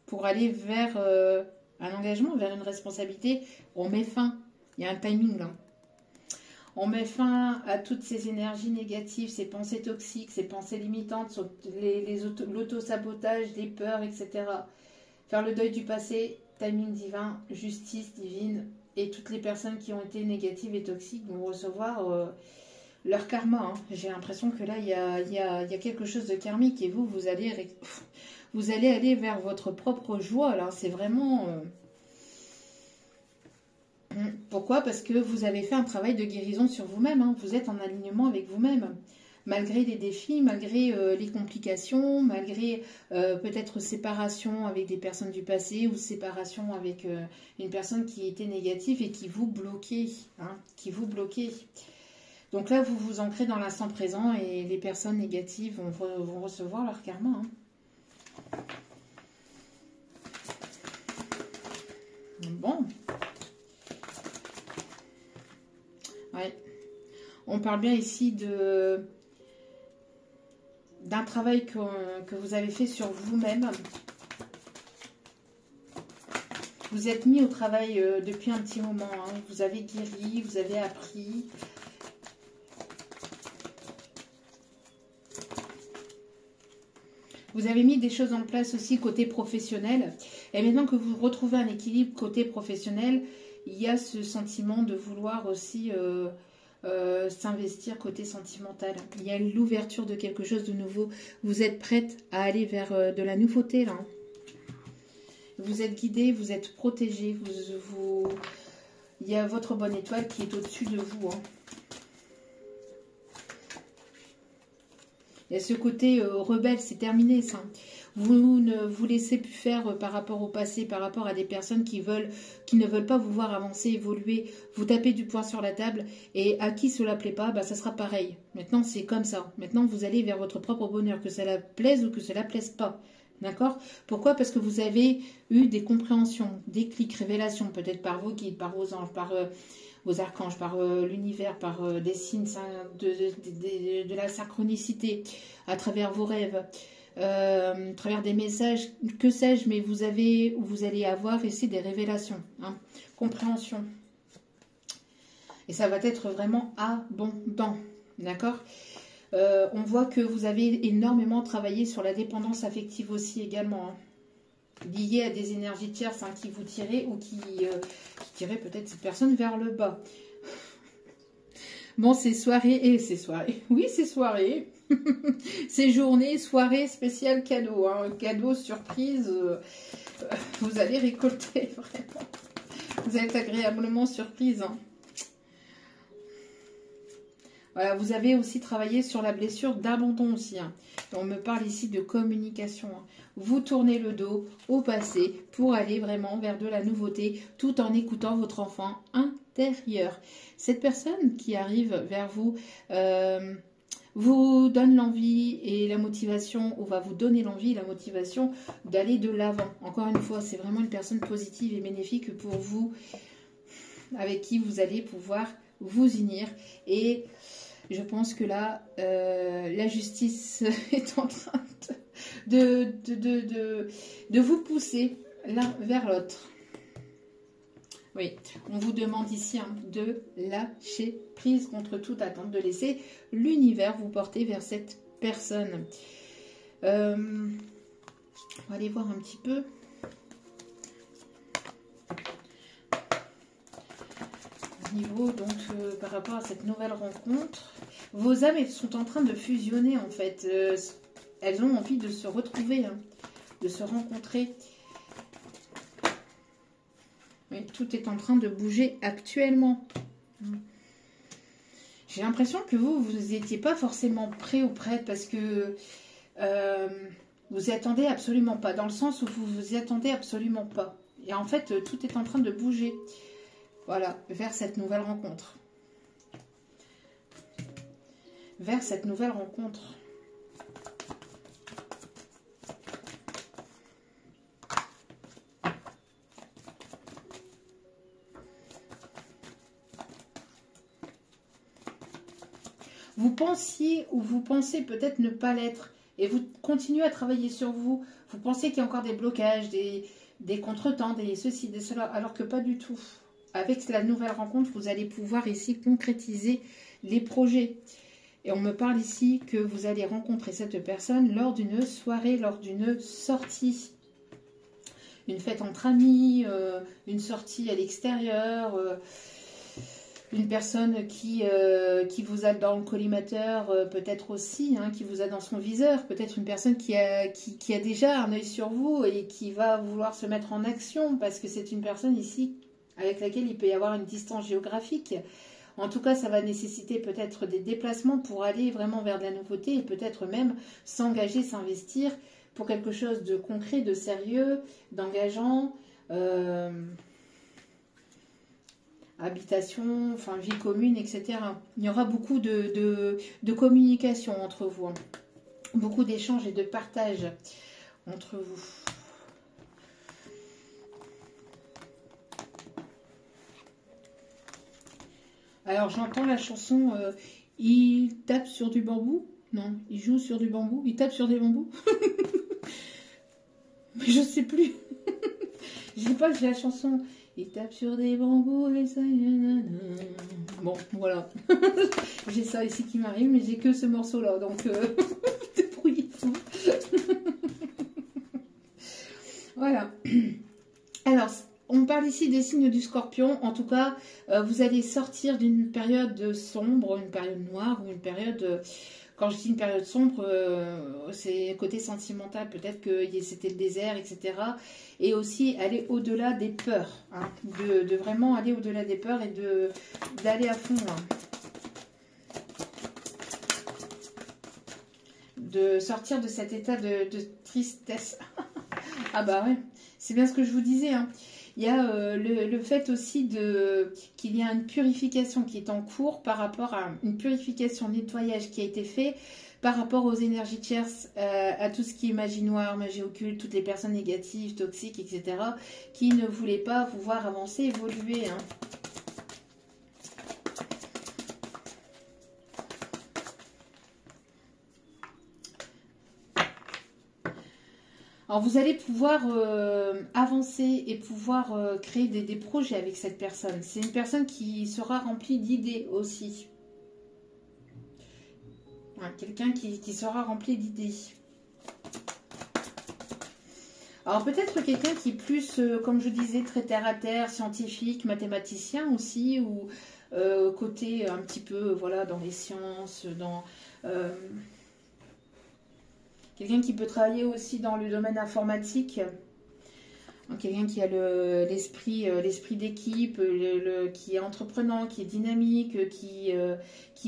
pour aller vers un engagement, vers une responsabilité. On met fin Il y a un timing là. On met fin à toutes ces énergies négatives, ces pensées toxiques, ces pensées limitantes, l'auto-sabotage, les peurs, etc. Faire le deuil du passé, timing divin, justice divine, et toutes les personnes qui ont été négatives et toxiques vont recevoir leur karma. Hein. J'ai l'impression que là, il y a quelque chose de karmique, et vous allez aller vers votre propre joie. Là, c'est vraiment... Pourquoi? Parce que vous avez fait un travail de guérison sur vous-même. Hein. Vous êtes en alignement avec vous-même. Malgré les défis, malgré les complications, malgré peut-être séparation avec des personnes du passé ou séparation avec une personne qui était négative et qui vous bloquait. Hein, qui vous bloquait. Donc là, vous vous ancrez dans l'instant présent et les personnes négatives vont recevoir leur karma. Hein. Bon. Ouais. On parle bien ici d'un travail que vous avez fait sur vous-même. Vous êtes mis au travail depuis un petit moment. Hein. Vous avez guéri, vous avez appris. Vous avez mis des choses en place aussi côté professionnel. Et maintenant que vous retrouvez un équilibre côté professionnel, il y a ce sentiment de vouloir aussi s'investir côté sentimental. Il y a l'ouverture de quelque chose de nouveau. Vous êtes prête à aller vers de la nouveauté là. Vous êtes guidé, vous êtes protégé. Il y a votre bonne étoile qui est au-dessus de vous. Hein. Il y a ce côté rebelle, c'est terminé ça. Vous ne vous laissez plus faire par rapport au passé, par rapport à des personnes qui ne veulent pas vous voir avancer, évoluer. Vous tapez du poing sur la table et à qui cela plaît pas, bah, ça sera pareil. Maintenant, c'est comme ça. Maintenant, vous allez vers votre propre bonheur, que cela plaise ou que cela plaise pas. D'accord? Pourquoi? Parce que vous avez eu des compréhensions, des clics, révélations, peut-être par vos guides, par vos anges, par vos archanges, par l'univers, par des signes de la synchronicité, à travers vos rêves, à travers des messages, que sais-je, mais vous allez avoir ici des révélations, hein, compréhension. Et ça va être vraiment abondant, d'accord? On voit que vous avez énormément travaillé sur la dépendance affective aussi également, hein, liée à des énergies tierces hein, qui vous tiraient ou qui tiraient peut-être cette personne vers le bas. Bon, c'est soirée et c'est soirée. Oui, c'est soirée. C'est journée, soirée spéciale cadeau. Hein, cadeau, surprise. Vous allez récolter vraiment. Vous êtes agréablement surprise. Hein. Voilà, vous avez aussi travaillé sur la blessure d'abandon aussi. Hein. On me parle ici de communication. Hein. Vous tournez le dos au passé pour aller vraiment vers de la nouveauté tout en écoutant votre enfant intérieur. Cette personne qui arrive vers vous vous donne l'envie et la motivation, ou va vous donner l'envie et la motivation d'aller de l'avant. Encore une fois, c'est vraiment une personne positive et bénéfique pour vous, avec qui vous allez pouvoir vous unir. Et je pense que là, la justice est en train de vous pousser l'un vers l'autre. Oui, on vous demande ici hein, de lâcher prise contre toute attente, de laisser l'univers vous porter vers cette personne. On va aller voir un petit peu. Niveau donc par rapport à cette nouvelle rencontre, vos âmes elles sont en train de fusionner en fait. Elles ont envie de se retrouver, hein, de se rencontrer. Oui, tout est en train de bouger actuellement. J'ai l'impression que vous n'étiez pas forcément prêt ou prête parce que vous y attendez absolument pas. Dans le sens où vous vous y attendez absolument pas. Et en fait, tout est en train de bouger. Voilà, vers cette nouvelle rencontre. Vers cette nouvelle rencontre. Vous pensiez ou vous pensez peut-être ne pas l'être et vous continuez à travailler sur vous. Vous pensez qu'il y a encore des blocages, des contretemps, des ceci, des cela, alors que pas du tout. avec la nouvelle rencontre, vous allez pouvoir ici concrétiser les projets. Et on me parle ici que vous allez rencontrer cette personne lors d'une soirée, lors d'une sortie. Une fête entre amis, une sortie à l'extérieur, une personne qui vous a dans le collimateur, peut-être aussi, hein, qui vous a dans son viseur, peut-être une personne qui a déjà un œil sur vous et qui va vouloir se mettre en action, parce que c'est une personne ici avec laquelle il peut y avoir une distance géographique. En tout cas, ça va nécessiter peut-être des déplacements pour aller vraiment vers de la nouveauté et peut-être même s'engager, s'investir pour quelque chose de concret, de sérieux, d'engageant, habitation, enfin vie commune, etc. Il y aura beaucoup de communication entre vous, hein. Beaucoup d'échanges et de partage entre vous. Alors j'entends la chanson il tape sur du bambou. Non, il joue sur du bambou. Il tape sur des bambous. Mais je sais plus. Je sais pas, j'ai la chanson. Il tape sur des bambous et ça. Bon, voilà. J'ai ça ici qui m'arrive, mais j'ai que ce morceau-là. Donc, débrouillez-vous. Voilà. Alors, on parle ici des signes du Scorpion. En tout cas, vous allez sortir d'une période sombre, une période noire ou une période... Quand je dis une période sombre, c'est côté sentimental, peut-être que c'était le désert, etc. Et aussi aller au-delà des peurs, hein, de vraiment aller au-delà des peurs et d'aller à fond, hein. De sortir de cet état de tristesse. Ah bah ouais, c'est bien ce que je vous disais, hein. Il y a le fait aussi qu'il y a une purification qui est en cours par rapport à une purification, nettoyage qui a été fait par rapport aux énergies tierces, à tout ce qui est magie noire, magie occulte, toutes les personnes négatives, toxiques, etc. qui ne voulaient pas vous voir avancer, évoluer, hein. Alors vous allez pouvoir avancer et pouvoir créer des projets avec cette personne. C'est une personne qui sera remplie d'idées aussi. Ouais, quelqu'un qui sera rempli d'idées. Alors peut-être quelqu'un qui est plus, comme je disais, très terre à terre, scientifique, mathématicien aussi, ou côté un petit peu, voilà, dans les sciences, dans... quelqu'un qui peut travailler aussi dans le domaine informatique. Quelqu'un qui a l'esprit d'équipe, qui est entreprenant, qui est dynamique, qui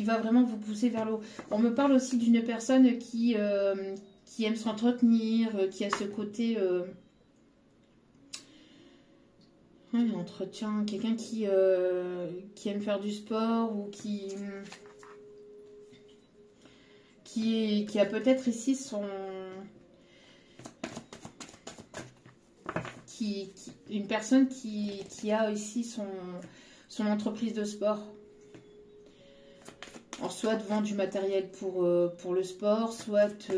va vraiment vous pousser vers le haut. On me parle aussi d'une personne qui aime s'entretenir, qui a ce côté entretien, quelqu'un qui aime faire du sport ou qui a peut-être ici une personne qui a ici son entreprise de sport. Alors, soit vend du matériel pour le sport, soit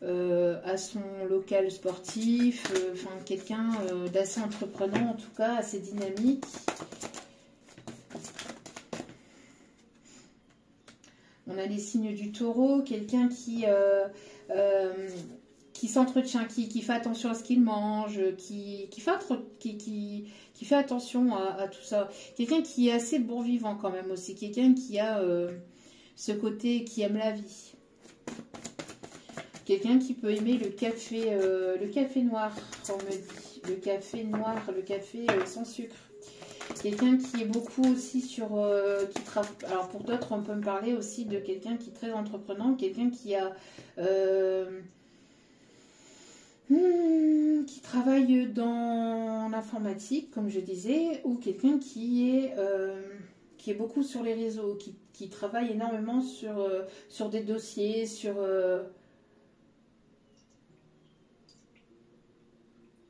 à son local sportif, enfin quelqu'un d'assez entreprenant, en tout cas assez dynamique. On a les signes du taureau, quelqu'un qui s'entretient, qui fait attention à ce qu'il mange, qui fait attention à tout ça. Quelqu'un qui est assez bon vivant quand même aussi, quelqu'un qui a ce côté, qui aime la vie. Quelqu'un qui peut aimer le café noir, on me dit. Le café noir, le café sans sucre. Quelqu'un qui est beaucoup aussi sur... alors pour d'autres, on peut me parler aussi de quelqu'un qui est très entreprenant, quelqu'un qui a... qui travaille dans l'informatique, comme je disais, ou quelqu'un qui est beaucoup sur les réseaux, qui travaille énormément sur des dossiers,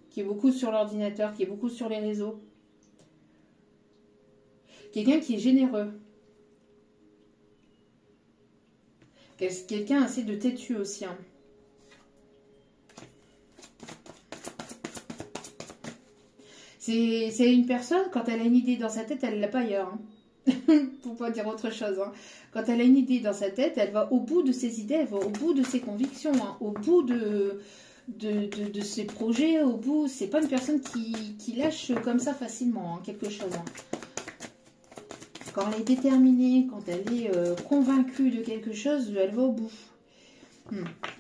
qui est beaucoup sur l'ordinateur, qui est beaucoup sur les réseaux. Quelqu'un qui est généreux. Quelqu'un assez de têtu aussi, hein. C'est une personne, quand elle a une idée dans sa tête, elle ne l'a pas ailleurs. Hein. Pour pas dire autre chose. Hein. Quand elle a une idée dans sa tête, elle va au bout de ses idées, elle va au bout de ses convictions, hein, au bout de ses projets, au bout. C'est pas une personne qui lâche comme ça facilement hein, quelque chose. Hein. Quand elle est déterminée, quand elle est convaincue de quelque chose, elle va au bout.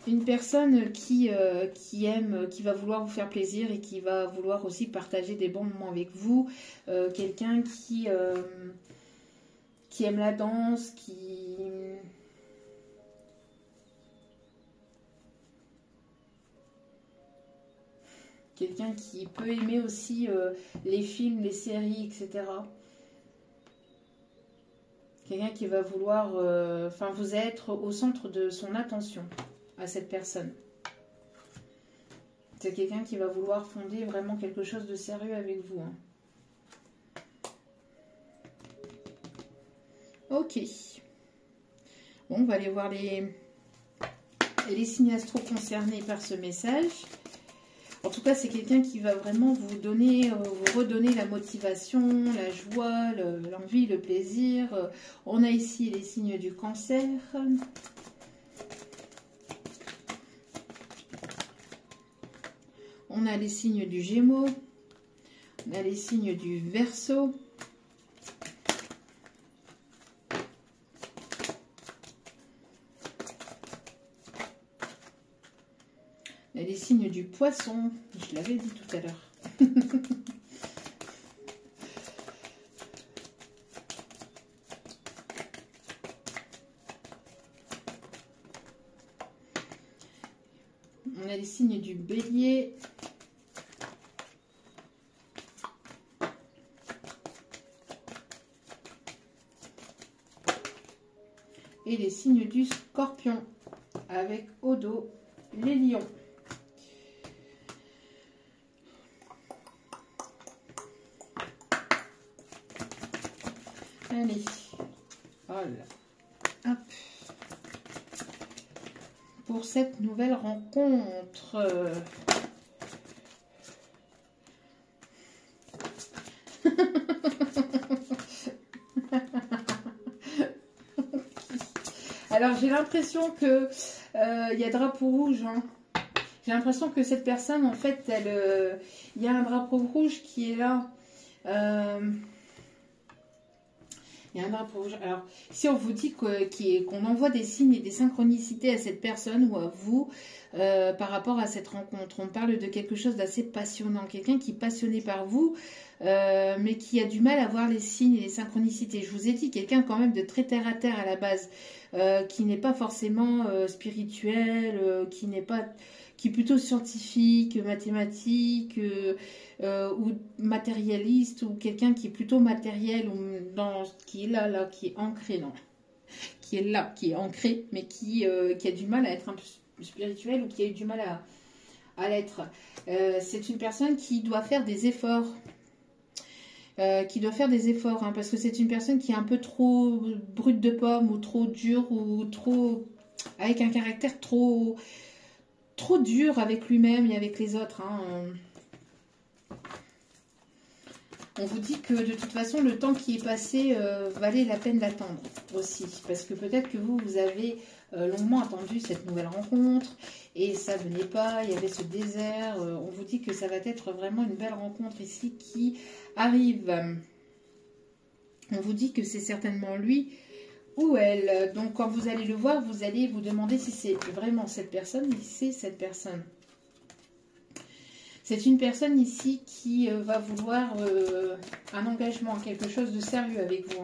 Une personne qui aime, qui va vouloir vous faire plaisir et qui va vouloir aussi partager des bons moments avec vous. Quelqu'un qui aime la danse, quelqu'un qui peut aimer aussi les films, les séries, etc. Quelqu'un qui va vouloir, vous être au centre de son attention à cette personne. C'est quelqu'un qui va vouloir fonder vraiment quelque chose de sérieux avec vous. Hein. Ok. Bon, on va aller voir les signes astro concernés par ce message. En tout cas, c'est quelqu'un qui va vraiment vous redonner la motivation, la joie, l'envie, le plaisir. On a ici les signes du Cancer. On a les signes du Gémeaux. On a les signes du Verseau. On a les signes du Poisson. Je l'avais dit tout à l'heure. On a les signes du Bélier. Et les signes du Scorpion, avec au dos les lions. Allez, voilà. Hop. Pour cette nouvelle rencontre. Alors, j'ai l'impression que il y a drapeau rouge. Hein. J'ai l'impression que cette personne, en fait, il y a un drapeau rouge qui est là. Il y a un drapeau rouge. Alors, si on vous dit qu'on envoie des signes et des synchronicités à cette personne ou à vous par rapport à cette rencontre, on parle de quelque chose d'assez passionnant. Quelqu'un qui est passionné par vous, mais qui a du mal à voir les signes et les synchronicités. Je vous ai dit, quelqu'un quand même de très terre à terre à la base, qui n'est pas forcément spirituel, qui est plutôt scientifique, mathématique, ou matérialiste, ou quelqu'un qui est plutôt matériel, ou qui est là, qui est ancré, non, qui est là, qui est ancré, mais qui a du mal à être un peu spirituel, ou qui a eu du mal à l'être. C'est une personne qui doit faire des efforts. Hein, parce que c'est une personne qui est un peu trop brute de pomme, ou trop dure, ou trop avec un caractère trop dur avec lui-même et avec les autres. Hein. On vous dit que de toute façon, le temps qui est passé valait la peine d'attendre aussi. Parce que peut-être que vous avez longuement attendu cette nouvelle rencontre et ça venait pas, il y avait ce désert. On vous dit que ça va être vraiment une belle rencontre ici qui arrive. On vous dit que c'est certainement lui ou elle. Donc quand vous allez le voir, vous allez vous demander si c'est vraiment cette personne, mais c'est cette personne. C'est une personne ici qui va vouloir un engagement, quelque chose de sérieux avec vous.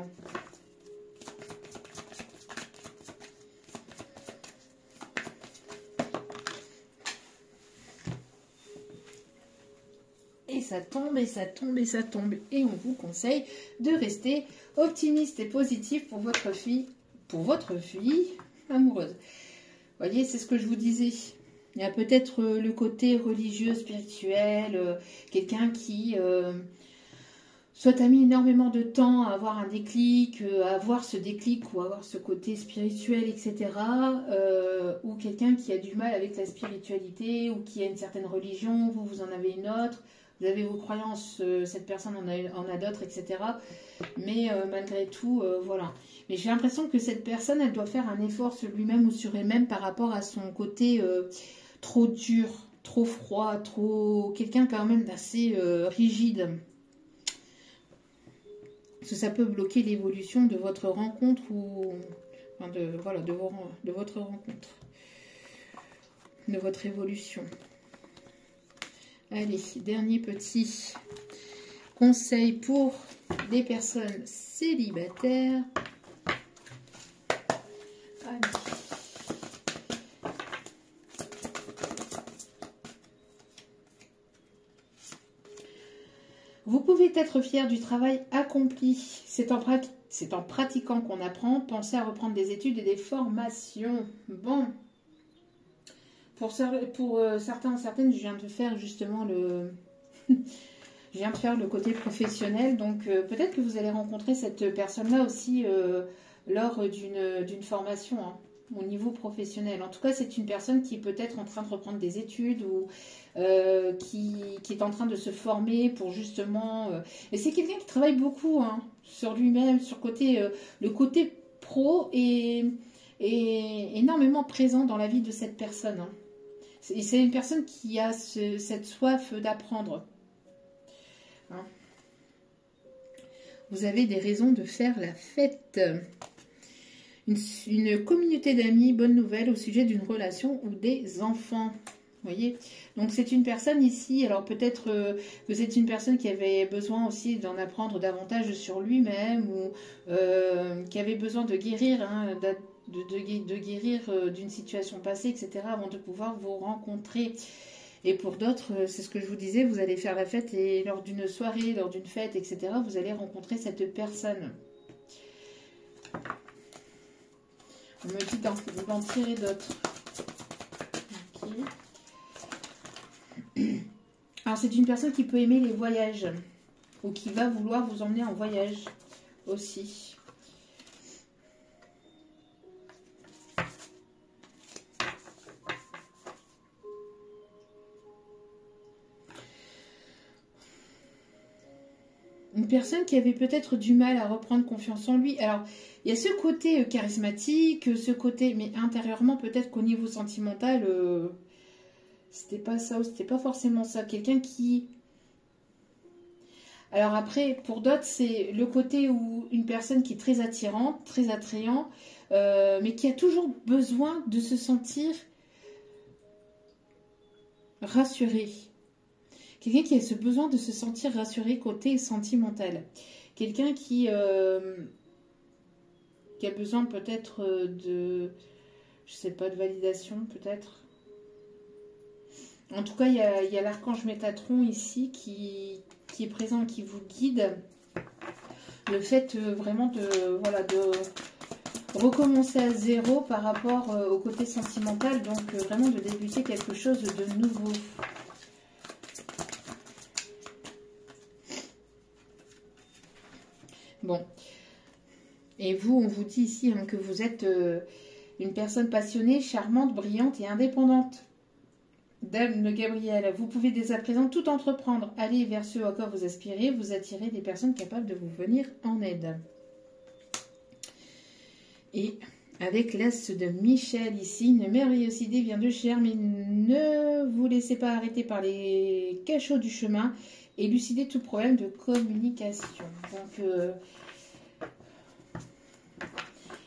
Et ça tombe, et ça tombe, et ça tombe. Et on vous conseille de rester optimiste et positif pour votre fille amoureuse. Vous voyez, c'est ce que je vous disais. Il y a peut-être le côté religieux, spirituel, quelqu'un qui soit a mis énormément de temps à avoir un déclic, à avoir ce déclic ou à avoir ce côté spirituel, etc. Ou quelqu'un qui a du mal avec la spiritualité ou qui a une certaine religion, vous en avez une autre. Vous avez vos croyances, cette personne en a d'autres, etc. Mais malgré tout, voilà. Mais j'ai l'impression que cette personne, elle doit faire un effort sur lui-même ou sur elle-même par rapport à son côté trop dur, trop froid, trop quelqu'un quand même d'assez rigide. Parce que ça peut bloquer l'évolution de votre rencontre ou enfin voilà, de votre rencontre, de votre évolution. Allez, dernier petit conseil pour les personnes célibataires. Allez. Vous pouvez être fier du travail accompli. C'est en pratiquant qu'on apprend. Pensez à reprendre des études et des formations. Bon. Pour certains, certaines, je viens de faire justement le... je viens de faire le côté professionnel. Donc, peut-être que vous allez rencontrer cette personne-là aussi lors d'une formation, hein, au niveau professionnel. En tout cas, c'est une personne qui est peut-être en train de reprendre des études ou qui est en train de se former pour justement... et c'est quelqu'un qui travaille beaucoup hein, sur lui-même, sur le côté pro est énormément présent dans la vie de cette personne. Hein. Et c'est une personne qui a cette soif d'apprendre. Hein. Vous avez des raisons de faire la fête. Une communauté d'amis, bonne nouvelle au sujet d'une relation ou des enfants. Vous voyez, donc c'est une personne ici, alors peut-être que c'est une personne qui avait besoin aussi d'en apprendre davantage sur lui-même ou qui avait besoin de guérir, hein, de guérir d'une situation passée, etc. avant de pouvoir vous rencontrer. Et pour d'autres, c'est ce que je vous disais, vous allez faire la fête et lors d'une soirée, lors d'une fête, etc., vous allez rencontrer cette personne. On me dit d'en tirer d'autres. Ok. Alors, c'est une personne qui peut aimer les voyages ou qui va vouloir vous emmener en voyage aussi. Une personne qui avait peut-être du mal à reprendre confiance en lui. Alors, il y a ce côté charismatique, ce côté, mais intérieurement, peut-être qu'au niveau sentimental, c'était pas ça, ou c'était pas forcément ça. Quelqu'un qui... Alors après, pour d'autres, c'est le côté où une personne qui est très attirante, très attrayant, mais qui a toujours besoin de se sentir rassuré. Quelqu'un qui a ce besoin de se sentir rassuré côté sentimental. Quelqu'un qui a besoin peut-être de... Je sais pas, de validation peut-être. En tout cas, il y a l'archange Métatron ici qui est présent, qui vous guide. Le fait vraiment de recommencer à zéro par rapport au côté sentimental. Donc vraiment de débuter quelque chose de nouveau. Bon. Et vous, on vous dit ici hein, que vous êtes une personne passionnée, charmante, brillante et indépendante. Dame de Gabriel, vous pouvez dès à présent tout entreprendre. Aller vers ce à quoi vous aspirez, vous attirez des personnes capables de vous venir en aide. Et avec l'as de Michel ici, une merveilleuse idée vient de germer. Ne vous laissez pas arrêter par les cachots du chemin. Élucider tout problème de communication. Donc,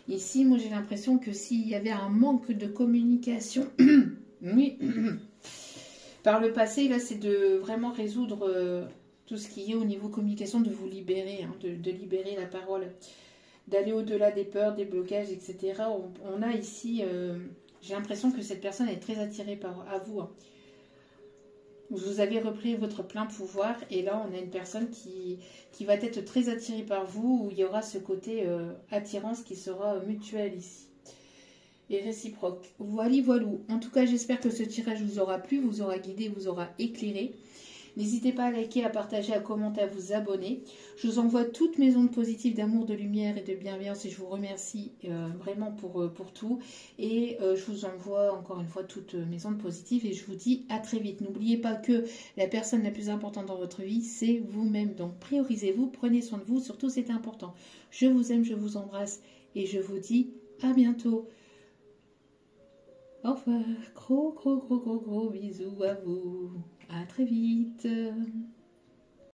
ici, moi j'ai l'impression que s'il y avait un manque de communication, oui, par le passé, là c'est de vraiment résoudre tout ce qui est au niveau communication, de vous libérer, hein, de libérer la parole, d'aller au-delà des peurs, des blocages, etc. On a ici, j'ai l'impression que cette personne est très attirée à vous. Hein. Vous avez repris votre plein pouvoir et là on a une personne qui va être très attirée par vous, où il y aura ce côté attirance qui sera mutuel ici et réciproque. Voilà, voilou. En tout cas, j'espère que ce tirage vous aura plu, vous aura guidé, vous aura éclairé. N'hésitez pas à liker, à partager, à commenter, à vous abonner. Je vous envoie toutes mes ondes positives d'amour, de lumière et de bienveillance et je vous remercie vraiment pour tout. Et je vous envoie encore une fois toutes mes ondes positives et je vous dis à très vite. N'oubliez pas que la personne la plus importante dans votre vie, c'est vous-même. Donc priorisez-vous, prenez soin de vous, surtout c'est important. Je vous aime, je vous embrasse et je vous dis à bientôt. Au revoir, gros bisous à vous. À très vite.